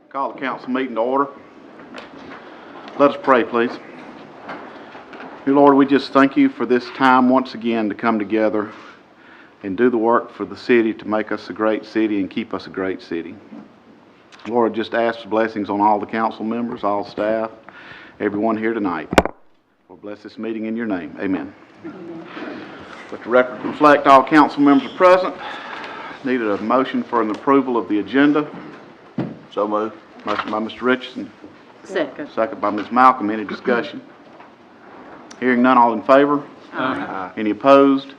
Call the council meeting to order. Let us pray, please. Dear Lord, we just thank you for this time once again to come together and do the work for the city to make us a great city and keep us a great city. Lord, just ask for blessings on all the council members, all staff, everyone here tonight. Lord, bless this meeting in your name. Amen. Let the record reflect all council members are present. Needed a motion for an approval of the agenda. So moved. Motion by Mr. Richardson. Second. Second by Ms. Malcolm. Any discussion? Hearing none, all in favor? Aye. Any opposed?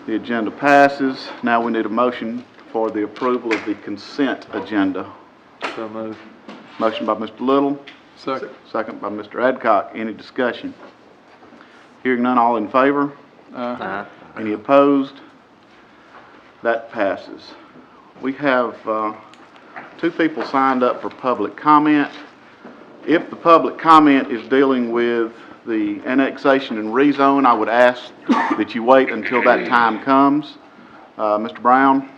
The agenda passes. Now we need a motion for the approval of the consent agenda. So moved. Motion by Mr. Little. Second. Second by Mr. Adcock. Any discussion? Hearing none, all in favor? Aye. Any opposed? That passes. We have two people signed up for public comment. If the public comment is dealing with the annexation and rezone, I would ask that you wait until that time comes. Mr. Brown?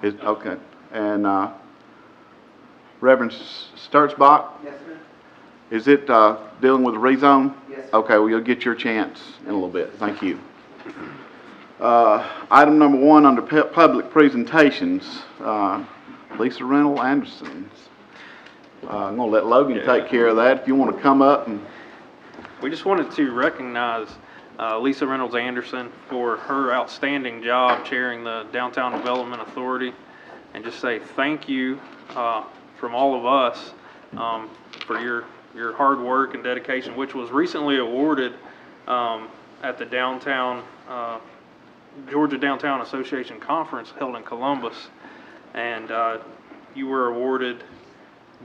Okay. And Reverend Sturzbach? Yes, sir. Is it dealing with the rezone? Yes, sir. Okay, well, you'll get your chance in a little bit. Thank you. Item number 1 under public presentations, Lisa Reynolds Anderson. I'm going to let Logan take care of that. If you want to come up and... We just wanted to recognize Lisa Reynolds Anderson for her outstanding job chairing the Downtown Development Authority, and just say thank you from all of us for your hard work and dedication, which was recently awarded at the Georgia Downtown Association Conference held in Columbus, and you were awarded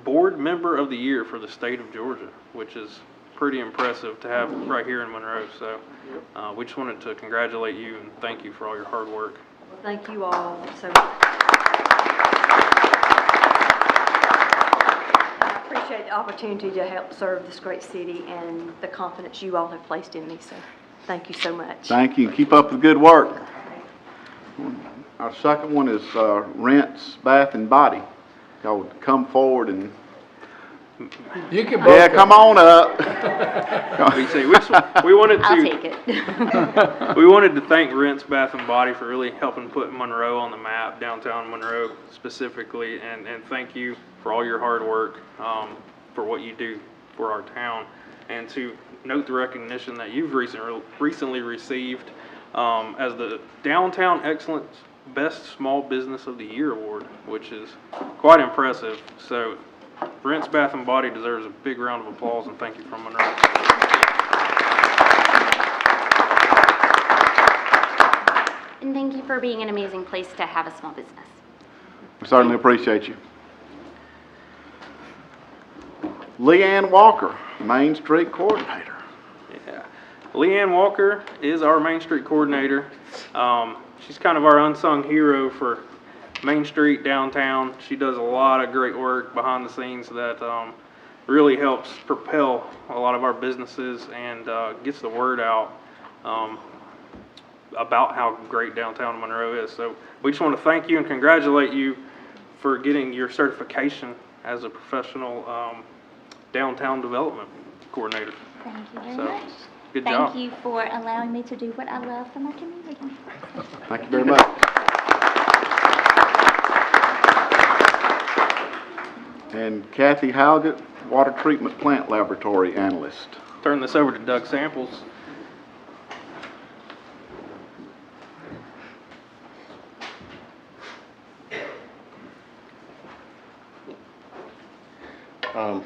Board Member of the Year for the state of Georgia, which is pretty impressive to have right here in Monroe. So we just wanted to congratulate you and thank you for all your hard work. Well, thank you all so much. I appreciate the opportunity to help serve this great city and the confidence you all have placed in me. So thank you so much. Thank you. Keep up the good work. Our second one is Rents, Bath and Body. Y'all would come forward and... You can Yeah, come on up. We wanted to... I'll take it. We wanted to thank Rents, Bath and Body for really helping put Monroe on the map, downtown Monroe specifically, and thank you for all your hard work, for what you do for our town, and to note the recognition that you've recently received as the Downtown Excellence Best Small Business of the Year Award, which is quite impressive. So Rents, Bath and Body deserves a big round of applause, and thank you from Monroe. And thank you for being an amazing place to have a small business. We certainly appreciate you. Leanne Walker, Main Street Coordinator. Yeah. Leanne Walker is our Main Street Coordinator. She's kind of our unsung hero for Main Street downtown. She does a lot of great work behind the scenes that really helps propel a lot of our businesses and gets the word out about how great downtown Monroe is. So we just want to thank you and congratulate you for getting your certification as a professional downtown development coordinator. Thank you very So, much. Good job. Thank you for allowing me to do what I love for my community. Thank you very much. And Kathy Halgett, Water Treatment Plant Laboratory Analyst. Turn this over to Doug Samples.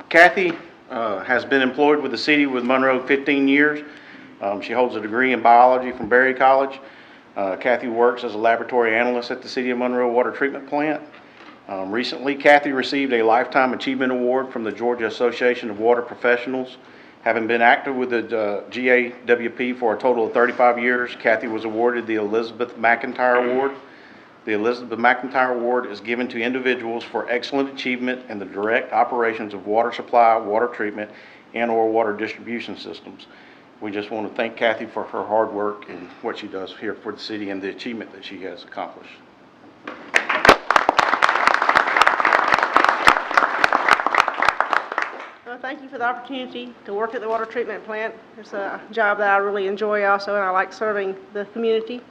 Kathy has been employed with the city with Monroe 15 years. She holds a degree in biology from Berry College. Kathy works as a laboratory analyst at the City of Monroe Water Treatment Plant. Recently, Kathy received a Lifetime Achievement Award from the Georgia Association of Water Professionals. Having been active with the GAWP for a total of 35 years, Kathy was awarded the Elizabeth McIntyre Award. The Elizabeth McIntyre Award is given to individuals for excellent achievement in the direct operations of water supply, water treatment, and/or water distribution systems. We just want to thank Kathy for her hard work and what she does here for the city and the achievement that she has accomplished. Well, thank you for the opportunity to work at the water treatment plant. It's a job that I really enjoy also, and I like serving the community.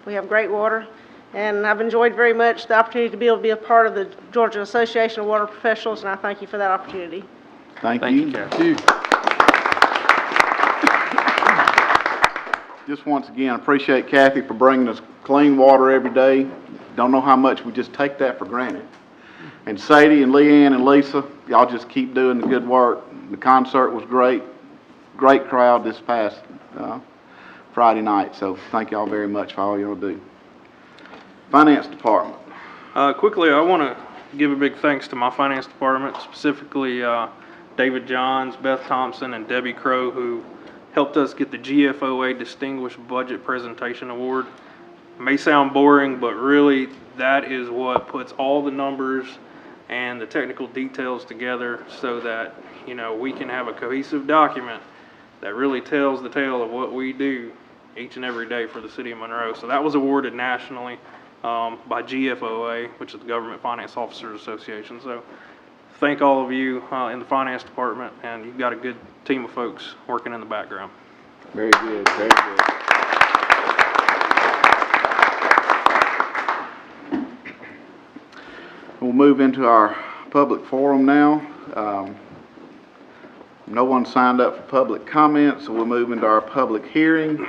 We have great water, and I've enjoyed very much the opportunity to be able to be a part of the Georgia Association of Water Professionals, and I thank you for that opportunity. Thank Thank you. you, Kathy. Just once again, appreciate Kathy for bringing us clean water every day. Don't know how much we just take that for granted. And Sadie and Leanne and Lisa, y'all just keep doing the good work. The concert was great. Great crowd this past Friday night, so thank y'all very much for all y'all do. Finance Department. Quickly, I want to give a big thanks to my finance department, specifically David Johns, Beth Thompson, and Debbie Crow, who helped us get the GFOA Distinguished Budget Presentation Award. It may sound boring, but really that is what puts all the numbers and the technical details together so that, you know, we can have a cohesive document that really tells the tale of what we do each and every day for the city of Monroe. So that was awarded nationally by GFOA, which is the Government Finance Officers Association. So thank all of you in the finance department, and you've got a good team of folks working in the background. Very good, very good. We'll move into our public forum now. No one signed up for public comment, so we'll move into our public hearing.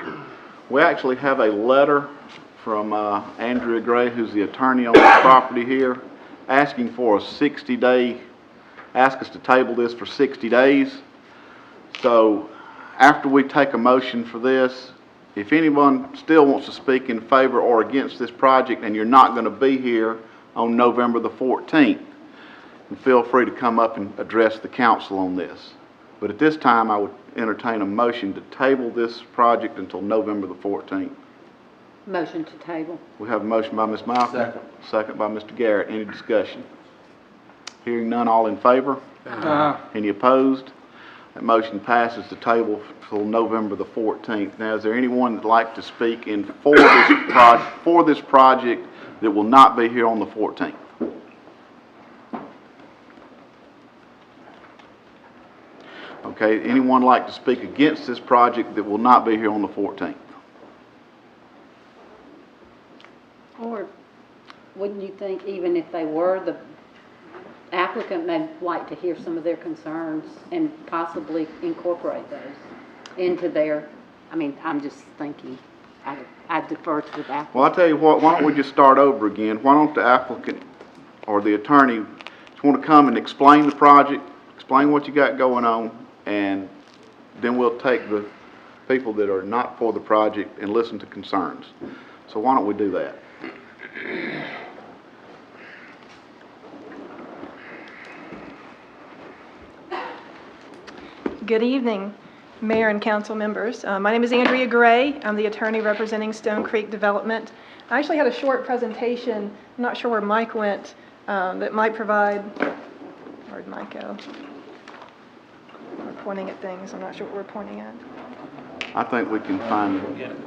We actually have a letter from Andrea Gray, who's the attorney on this property here, asking for a 60-day, ask us to table this for 60 days. So after we take a motion for this, if anyone still wants to speak in favor or against this project and you're not going to be here on November the 14th, then feel free to come up and address the council on this. But at this time, I would entertain a motion to table this project until November the 14th. Motion to table. We have a motion by Ms. Malcolm. Second. Second by Mr. Garrett. Any discussion? Hearing none, all in favor? Any opposed? That motion passes to table till November the 14th. Now, is there anyone that'd like to speak in for this project that will not be here on the 14th? Okay, anyone like to speak against this project that will not be here on the 14th? Or wouldn't you think even if they were, the applicant may like to hear some of their concerns and possibly incorporate those into their, I mean, I'm just thinking, I defer to the applicant. Well, I'll tell you what, why don't we just start over again? Why don't the applicant or the attorney just want to come and explain the project, explain what you got going on, and then we'll take the people that are not for the project and listen to concerns. So why don't we do that? Good evening, Mayor and council members. My name is Andrea Gray. I'm the attorney representing Stone Creek Development. I actually had a short presentation, I'm not sure where Mike went, that might provide, where'd Mike go? We're pointing at things, I'm not sure what we're pointing at. I think we can find it.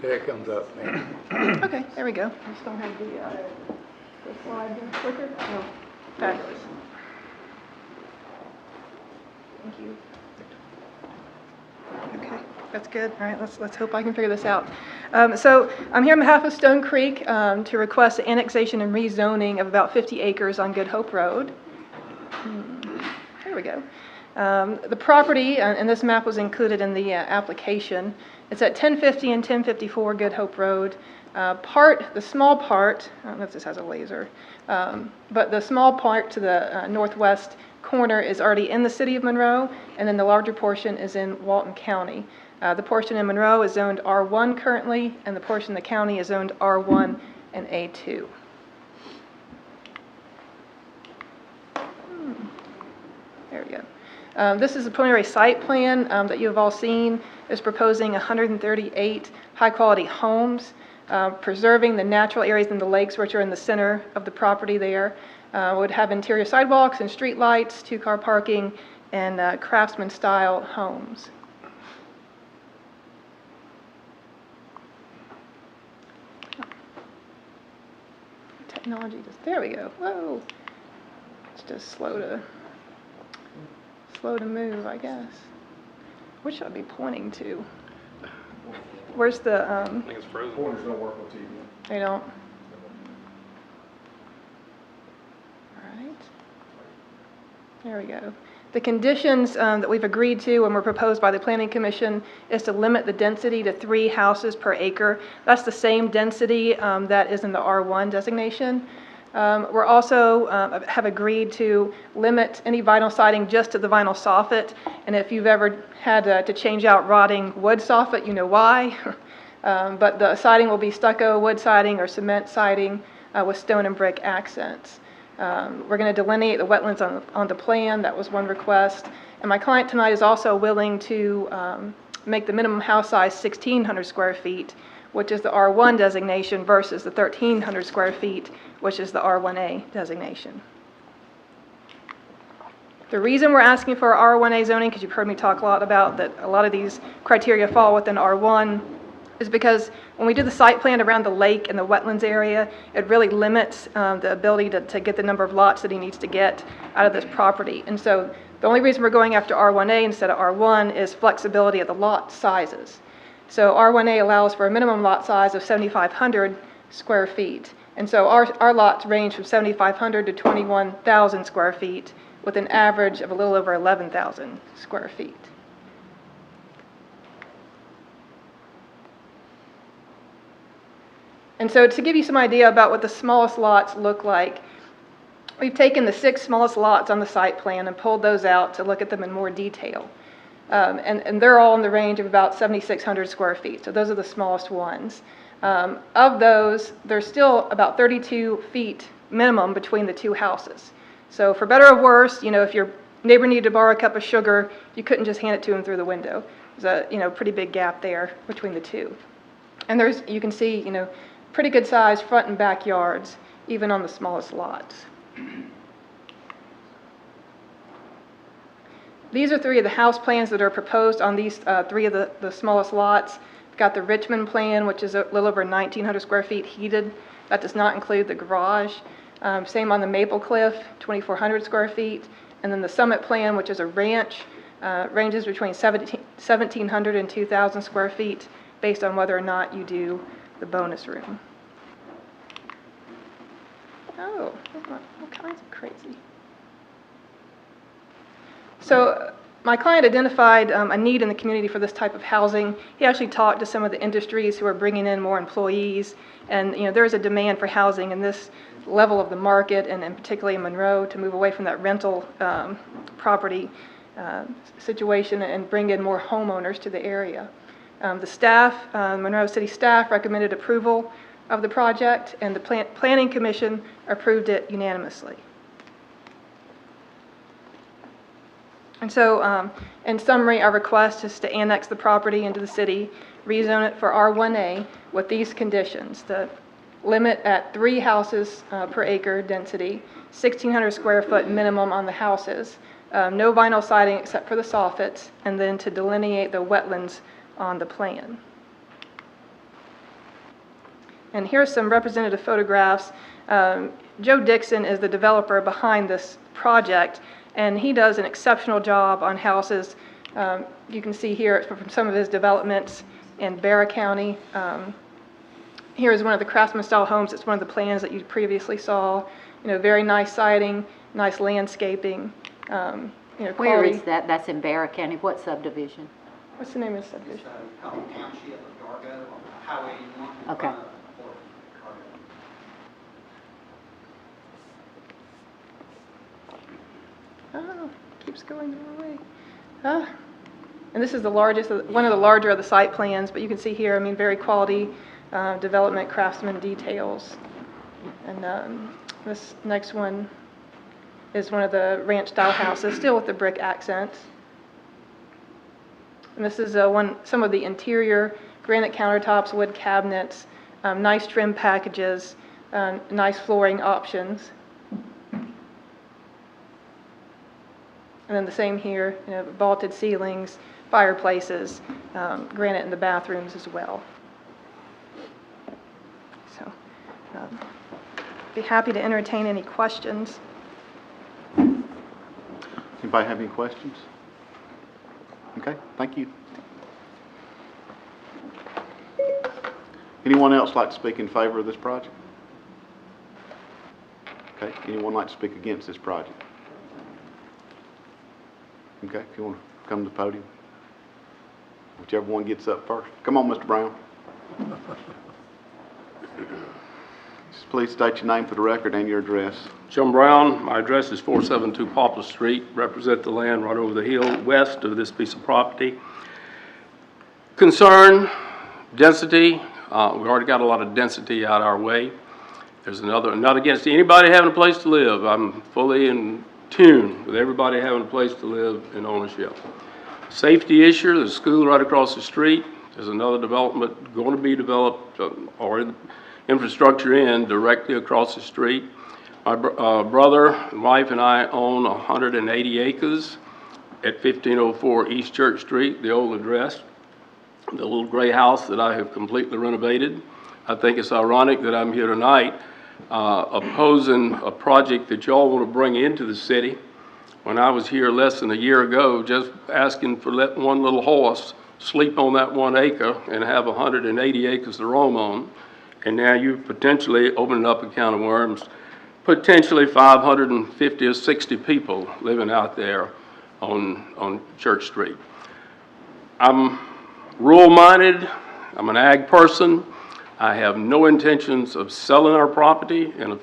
There it comes up, man. Okay, there we go. I just don't have the slide clicker. Oh, fabulous. Thank you. Okay, that's good. All right, let's hope I can figure this out. So I'm here on behalf of Stone Creek to request the annexation and rezoning of about 50 acres on Good Hope Road. There we go. The property, and this map was included in the application, it's at 1050 and 1054 Good Hope Road. The small part, I don't know if this has a laser, but the small part to the northwest corner is already in the city of Monroe, and then the larger portion is in Walton County. The portion in Monroe is zoned R1 currently, and the portion in the county is zoned R1 and A2. There we go. This is a preliminary site plan that you have all seen. It's proposing 138 high-quality homes, preserving the natural areas in the lakes, which are in the center of the property there. Would have interior sidewalks and street lights, two-car parking, and craftsman-style homes. technology just, there we go, whoa. It's just slow to move, I guess. What should I be pointing to? Where's the, I think it's frozen. Pointers don't work on TV. they don't? All right. There we go. The conditions that we've agreed to and were proposed by the Planning Commission is to limit the density to 3 houses per acre. That's the same density that is in the R1 designation. We're also have agreed to limit any vinyl siding just to the vinyl soffit. And if you've ever had to change out rotting wood soffit, you know why. But the siding will be stucco wood siding or cement siding with stone and brick accents. We're going to delineate the wetlands on the plan. That was one request. And my client tonight is also willing to make the minimum house size 1,600 square feet, which is the R1 designation, versus the 1,300 square feet, which is the R1A designation. The reason we're asking for R1A zoning, because you've heard me talk a lot about that a lot of these criteria fall within R1, is because when we do the site plan around the lake and the wetlands area, it really limits the ability to get the number of lots that he needs to get out of this property. And so the only reason we're going after R1A instead of R1 is flexibility of the lot sizes. So R1A allows for a minimum lot size of 7,500 square feet. And so our lots range from 7,500 to 21,000 square feet with an average of a little over 11,000 square feet. And so to give you some idea about what the smallest lots look like, we've taken the 6 smallest lots on the site plan and pulled those out to look at them in more detail. And they're all in the range of about 7,600 square feet. So those are the smallest ones. Of those, there's still about 32 feet minimum between the 2 houses. So for better or worse, you know, if your neighbor needed to borrow a cup of sugar, you couldn't just hand it to him through the window. There's a pretty big gap there between the 2. And you can see, pretty good size front and backyards, even on the smallest lots. These are 3 of the house plans that are proposed on these 3 of the smallest lots. We've got the Richmond plan, which is a little over 1,900 square feet heated. That does not include the garage. Same on the Maple Cliff, 2,400 square feet. And then the Summit plan, which is a ranch, ranges between 1,700 and 2,000 square feet based on whether or not you do the bonus room. Oh, all kinds of crazy. So my client identified a need in the community for this type of housing. He actually talked to some of the industries who are bringing in more employees, and there's a demand for housing in this level of the market, and particularly in Monroe, to move away from that rental property situation and bring in more homeowners to the area. The staff, Monroe City staff, recommended approval of the project, and the Planning Commission approved it unanimously. And so, in summary, our request is to annex the property into the city, rezone it for R1A with these conditions: the limit at 3 houses per acre density, 1,600 square foot minimum on the houses, no vinyl siding except for the soffits, and then to delineate the wetlands on the plan. And here's some representative photographs. Joe Dixon is the developer behind this project, and he does an exceptional job on houses. You can see here from some of his developments in Barra County. Here is one of the craftsman style homes. It's one of the plans that you previously saw. Very nice siding, nice landscaping. Where quality. is that? That's in Barra County. What subdivision? What's the name of the subdivision? Pelham Township of Dargo, Highway 81. Okay. Oh, keeps going the wrong way. And this is the largest, one of the larger of the site plans, but you can see here, very quality development craftsman details. And this next one is one of the ranch style houses, still with the brick accents. And this is some of the interior granite countertops, wood cabinets, nice trim packages, nice flooring options. And then the same here, vaulted ceilings, fireplaces, granite in the bathrooms as well. So, Be happy to entertain any questions. Anybody have any questions? Okay, thank you. Anyone else like to speak in favor of this project? Okay, anyone like to speak against this project? Okay, if you want to come to the podium. Whichever one gets up first. Come on, Mr. Brown. Just please state your name for the record and your address. Jim Brown, my address is 472 Poplar Street, represent the land right over the hill west of this piece of property. Concern, density, we already got a lot of density out our way. There's another, not against anybody having a place to live. I'm fully in tune with everybody having a place to live in ownership. Safety issue, there's a school right across the street. There's another development going to be developed or infrastructure in directly across the street. My brother and wife and I own 180 acres at 1504 East Church Street, the old address. The little gray house that I have completely renovated. I think it's ironic that I'm here tonight opposing a project that y'all want to bring into the city. When I was here less than a year ago, just asking for letting one little horse sleep on that 1 acre and have 180 acres to roam on. And now you've potentially opened up a can of worms. Potentially 550 or 60 people living out there on Church Street. I'm rural-minded. I'm an ag person. I have no intentions of selling our property. In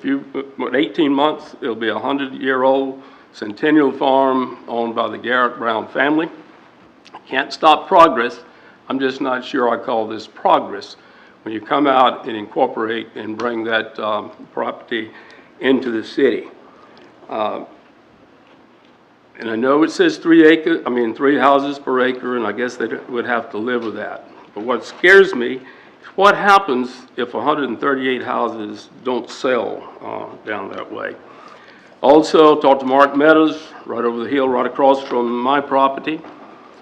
18 months, it'll be a 100-year-old centennial farm owned by the Garrett Brown family. Can't stop progress. I'm just not sure I call this progress when you come out and incorporate and bring that property into the city. And I know it says 3 houses per acre, and I guess they would have to live with that. But what scares me is what happens if 138 houses don't sell down that way. Also, talked to Mark Meadows, right over the hill, right across from my property,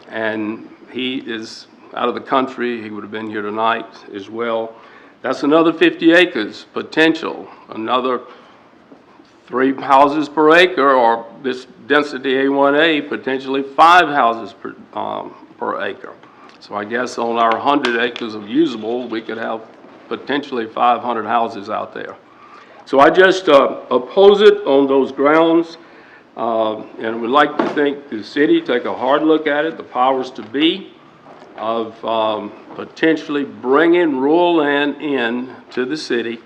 and he is out of the country. He would have been here tonight as well. That's another 50 acres potential, another 3 houses per acre, or this density A1A, potentially 5 houses per acre. So I guess on our 100 acres of usable, we could have potentially 500 houses out there. So I just oppose it on those grounds, and would like to think the city take a hard look at it, the powers to be, of potentially bringing rural land in to the city.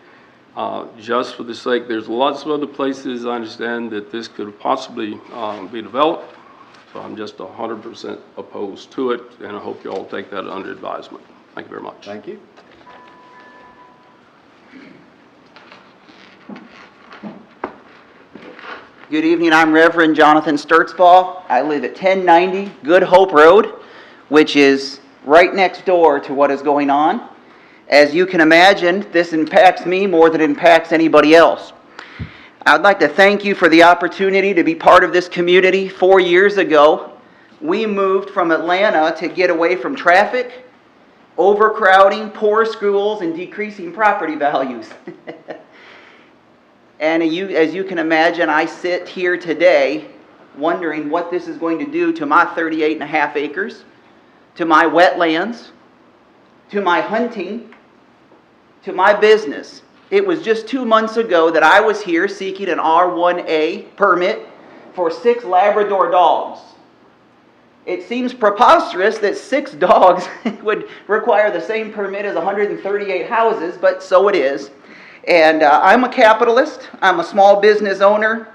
Just for the sake, there's lots of other places I understand that this could possibly be developed. So I'm just 100% opposed to it, and I hope you all take that under advisement. Thank you very much. Thank you. Good evening, I'm Reverend Jonathan Sturtzball. I live at 1090 Good Hope Road, which is right next door to what is going on. As you can imagine, this impacts me more than it impacts anybody else. I'd like to thank you for the opportunity to be part of this community. 4 years ago, we moved from Atlanta to get away from traffic, overcrowding, poor schools, and decreasing property values. And as you can imagine, I sit here today wondering what this is going to do to my 38.5 acres, to my wetlands, to my hunting, to my business. It was just 2 months ago that I was here seeking an R1A permit for 6 Labrador dogs. It seems preposterous that 6 dogs would require the same permit as 138 houses, but so it is. And I'm a capitalist. I'm a small business owner.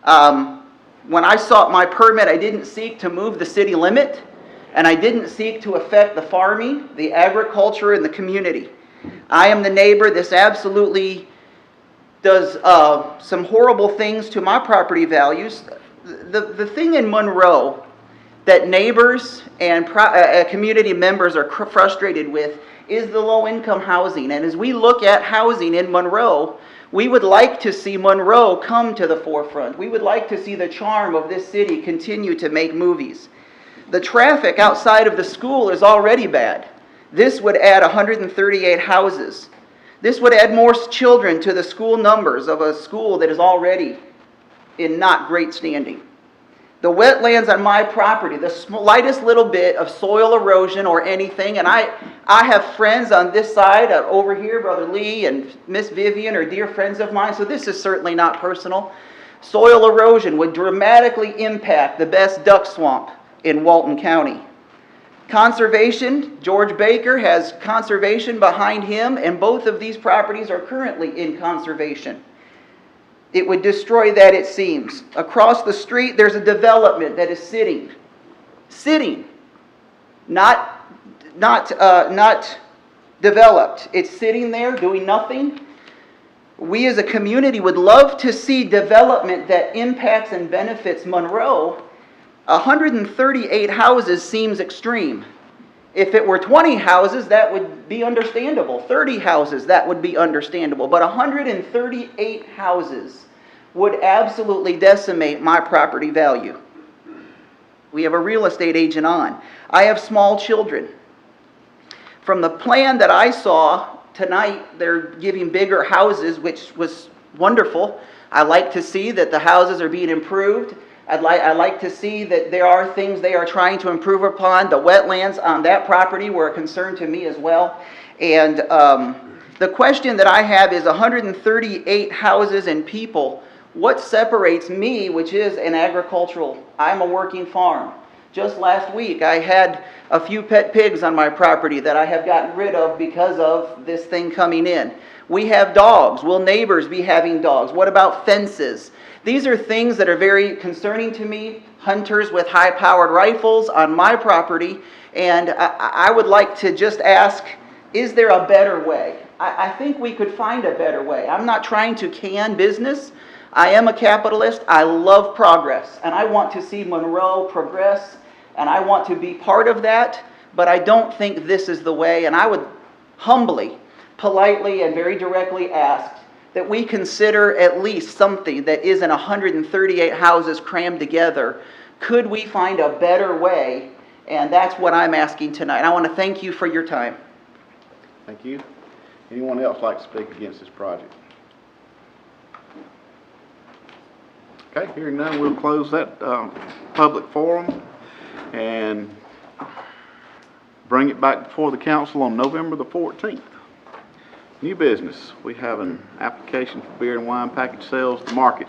When I sought my permit, I didn't seek to move the city limit, and I didn't seek to affect the farming, the agriculture, and the community. I am the neighbor. This absolutely does some horrible things to my property values. The thing in Monroe that neighbors and community members are frustrated with is the low-income housing. And as we look at housing in Monroe, we would like to see Monroe come to the forefront. We would like to see the charm of this city continue to make movies. The traffic outside of the school is already bad. This would add 138 houses. This would add more children to the school numbers of a school that is already in not great standing. The wetlands on my property, the slightest little bit of soil erosion or anything, and I have friends on this side, over here, Brother Lee and Miss Vivian are dear friends of mine, so this is certainly not personal. Soil erosion would dramatically impact the best duck swamp in Walton County. Conservation, George Baker has conservation behind him, and both of these properties are currently in conservation. It would destroy that, it seems. Across the street, there's a development that is sitting, not developed. It's sitting there doing nothing. We as a community would love to see development that impacts and benefits Monroe. 138 houses seems extreme. If it were 20 houses, that would be understandable. 30 houses, that would be understandable. But 138 houses would absolutely decimate my property value. We have a real estate agent on. I have small children. From the plan that I saw tonight, they're giving bigger houses, which was wonderful. I like to see that the houses are being improved. I like to see that there are things they are trying to improve upon. The wetlands on that property were a concern to me as well. And the question that I have is 138 houses and people. What separates me, which is an agricultural, I'm a working farm. Just last week, I had a few pet pigs on my property that I have gotten rid of because of this thing coming in. We have dogs. Will neighbors be having dogs? What about fences? These are things that are very concerning to me. Hunters with high-powered rifles on my property. And I would like to just ask, is there a better way? I think we could find a better way. I'm not trying to can business. I am a capitalist. I love progress. And I want to see Monroe progress. And I want to be part of that. But I don't think this is the way. And I would humbly, politely, and very directly ask that we consider at least something that isn't 138 houses crammed together. Could we find a better way? And that's what I'm asking tonight. I want to thank you for your time. Thank you. Anyone else like to speak against this project? Okay, hearing none, we'll close that public forum and bring it back before the council on November the 14th. New business, we have an application for beer and wine package sales to market.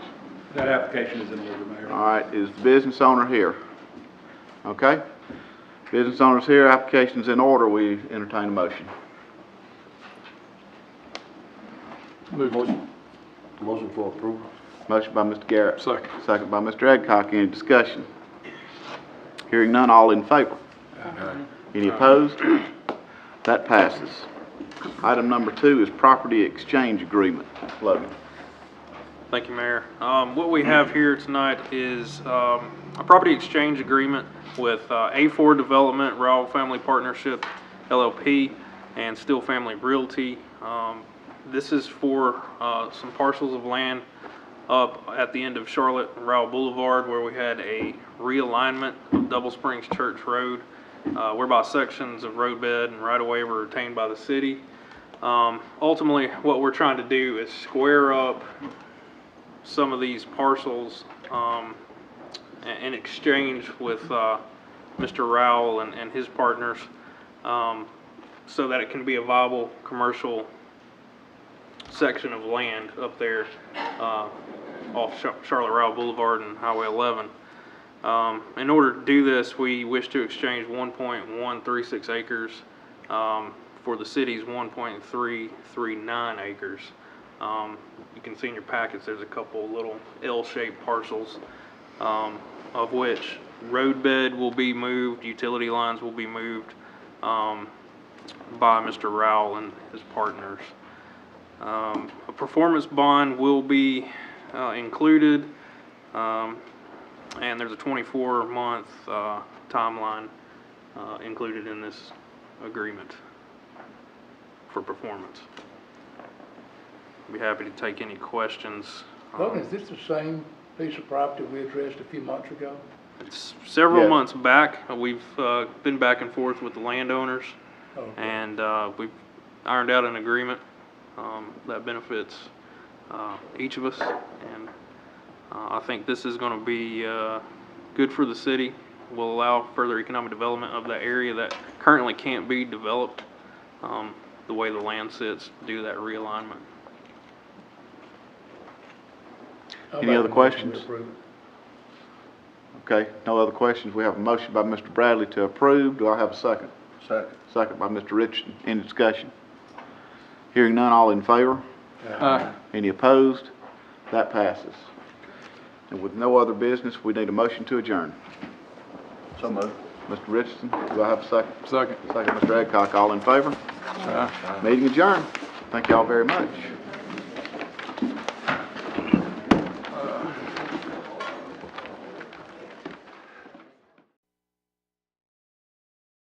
That application is in order, Mayor. All right, is the business owner here? Okay. Business owner's here, application's in order, we entertain a motion. Motion. Motion for approval. Motion by Mr. Garrett. Second. Second by Mr. Adcock. Any discussion? Hearing none, all in favor? Any opposed? That passes. Item number 2 is property exchange agreement. Logan. Thank you, Mayor. What we have here tonight is a property exchange agreement with A4 Development, Rowell Family Partnership, LLP, and Still Family Realty. This is for some parcels of land up at the end of Charlotte and Rowell Boulevard where we had a realignment of Double Springs Church Road, whereby sections of roadbed and right-of-way were retained by the city. Ultimately, what we're trying to do is square up some of these parcels in exchange with Mr. Rowell and his partners so that it can be a viable commercial section of land up there off Charlotte Rowell Boulevard and Highway 11. In order to do this, we wish to exchange 1.136 acres for the city's 1.339 acres. You can see in your packets there's a couple little L-shaped parcels of which roadbed will be moved, utility lines will be moved by Mr. Rowell and his partners. A performance bond will be included, and there's a 24-month timeline included in this agreement for performance. I'd be happy to take any questions. Logan, is this the same piece of property we addressed a few months ago? It's several Yes. months back. We've been back and forth with the landowners, Okay. and we've ironed out an agreement that benefits each of us. And I think this is going to be good for the city, will allow further economic development of that area that currently can't be developed the way the land sits, do that realignment. I'll Any make other a motion to questions? approve. Okay, no other questions. We have a motion by Mr. Bradley to approve. Do I have a second? Second. Second by Mr. Richardson. Any discussion? Hearing none, all in favor? Any opposed? That passes. And with no other business, we need a motion to adjourn. So moved. Mr. Richardson, do I have a second? Second. Second, Mr. Adcock. All in favor? Meeting adjourned. Thank you all very much.